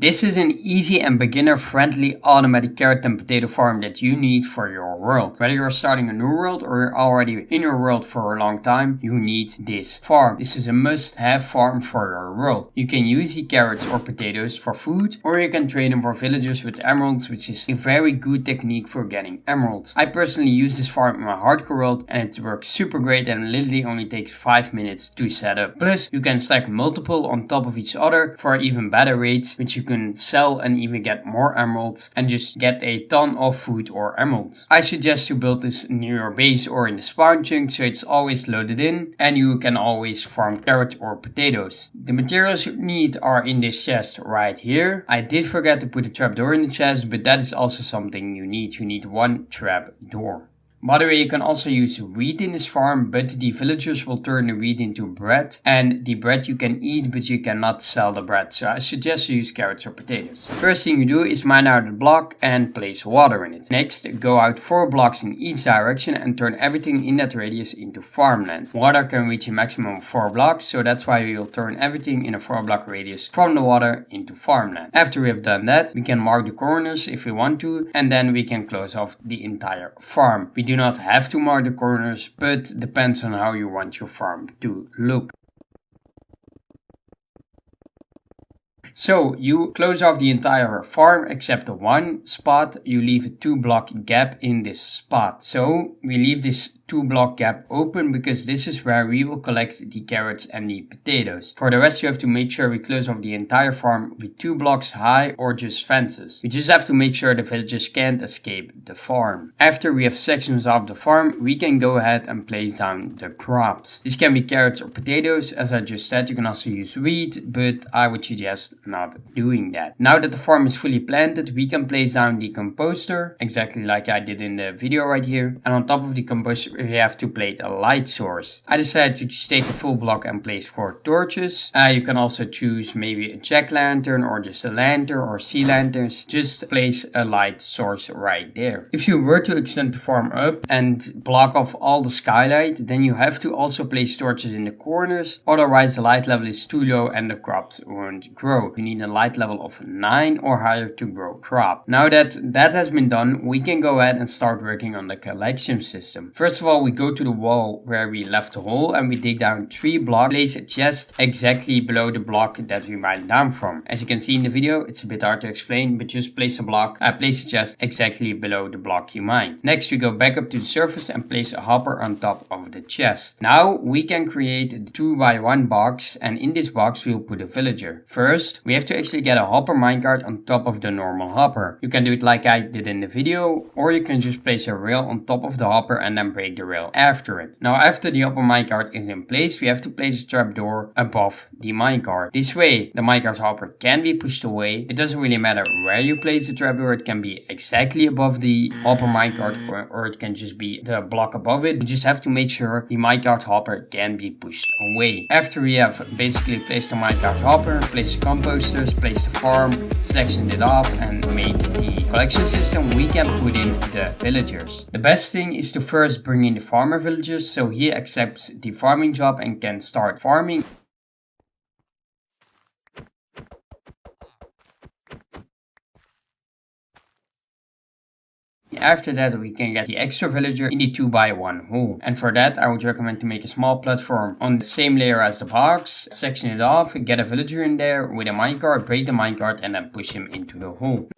This is an easy and beginner-friendly automatic carrot and potato farm that you need for your world. Whether you're starting a new world or you're already in your world for a long time, you need this farm. This is a must-have farm for your world. You can use the carrots or potatoes for food, or you can trade them for villagers with emeralds, which is a very good technique for getting emeralds. I personally use this farm in my hardcore world and it works super great and literally only takes 5 minutes to set up. Plus, you can stack multiple on top of each other for even better rates, which you can sell and even get more emeralds and just get a ton of food or emeralds. I suggest you build this near your base or in the spawn chunk so it's always loaded in and you can always farm carrots or potatoes. The materials you need are in this chest right here. I did forget to put a trapdoor in the chest, but that is also something you need. You need one trapdoor. By the way, you can also use wheat in this farm, but the villagers will turn the wheat into bread, and the bread you can eat, but you cannot sell the bread, so I suggest you use carrots or potatoes. First thing you do is mine out a block and place water in it. Next, go out 4 blocks in each direction and turn everything in that radius into farmland. Water can reach a maximum of 4 blocks, so that's why we will turn everything in a 4 block radius from the water into farmland. After we have done that, we can mark the corners if we want to, and then we can close off the entire farm. We do not have to mark the corners, but depends on how you want your farm to look. So you close off the entire farm except the one spot. You leave a 2 block gap in this spot. So we leave this 2 block gap open because this is where we will collect the carrots and the potatoes. For the rest you have to make sure we close off the entire farm with 2 blocks high or just fences. We just have to make sure the villagers can't escape the farm. After we have sections of the farm, we can go ahead and place down the crops. This can be carrots or potatoes. As I just said, you can also use wheat, but I would suggest not doing that. Now that the farm is fully planted, we can place down the composter, exactly like I did in the video right here. And on top of the composter, we have to place a light source. I decided to just take a full block and place 4 torches. You can also choose maybe a jack-lantern or just a lantern or sea lanterns. Just place a light source right there. If you were to extend the farm up and block off all the skylight, then you have to also place torches in the corners. Otherwise the light level is too low and the crops won't grow. You need a light level of 9 or higher to grow crop. Now that that has been done, we can go ahead and start working on the collection system. First of all, we go to the wall where we left the hole and we dig down 3 blocks, place a chest exactly below the block that we mined down from. As you can see in the video, it's a bit hard to explain, but just place a chest exactly below the block you mined. Next, we go back up to the surface and place a hopper on top of the chest. Now we can create a 2x1 box, and in this box we'll put a villager. First, we have to actually get a hopper minecart on top of the normal hopper. You can do it like I did in the video, or you can just place a rail on top of the hopper and then break the rail after it. Now after the hopper minecart is in place, we have to place a trapdoor above the minecart. This way the minecart hopper can be pushed away. It doesn't really matter where you place the trapdoor. It can be exactly above the hopper minecart or it can just be the block above it. You just have to make sure the minecart hopper can be pushed away. After we have basically placed the minecart hopper, placed the composters, placed the farm, sectioned it off and made the collection system, we can put in the villagers. The best thing is to first bring in the farmer villagers so he accepts the farming job and can start farming. After that we can get the extra villager in the 2x1 hole. And for that I would recommend to make a small platform on the same layer as the box, section it off, get a villager in there with a minecart, break the minecart and then push him into the hole.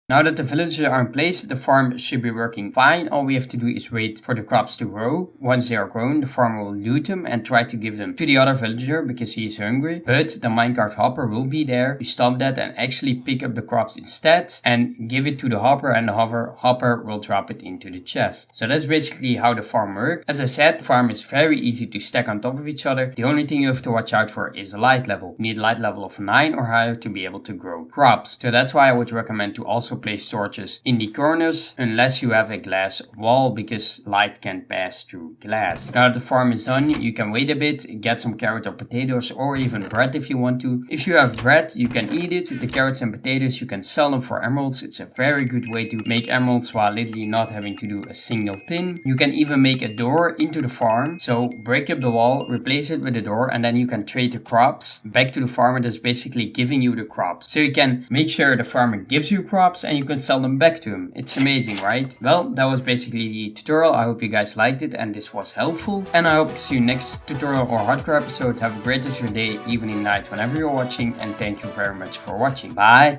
Now that the villagers are in place, the farm should be working fine. All we have to do is wait for the crops to grow. Once they are grown, the farmer will loot them and try to give them to the other villager because he is hungry. But the minecart hopper will be there to stop that and actually pick up the crops instead and give it to the hopper, and the hopper will drop it into the chest. So that's basically how the farm works. As I said, the farm is very easy to stack on top of each other. The only thing you have to watch out for is the light level. You need a light level of 9 or higher to be able to grow crops. So that's why I would recommend to also place torches in the corners unless you have a glass wall because light can pass through glass. Now that the farm is done, you can wait a bit, get some carrot or potatoes or even bread if you want to. If you have bread, you can eat it. The carrots and potatoes, you can sell them for emeralds. It's a very good way to make emeralds while literally not having to do a single thing. You can even make a door into the farm. So break up the wall, replace it with a door, and then you can trade the crops back to the farmer that's basically giving you the crops. So you can make sure the farmer gives you crops and you can sell them back to him. It's amazing, right? Well, that was basically the tutorial. I hope you guys liked it and this was helpful. And I hope to see you next tutorial or hardcore episode. Have a great rest of your day, evening, night, whenever you're watching. And thank you very much for watching. Bye!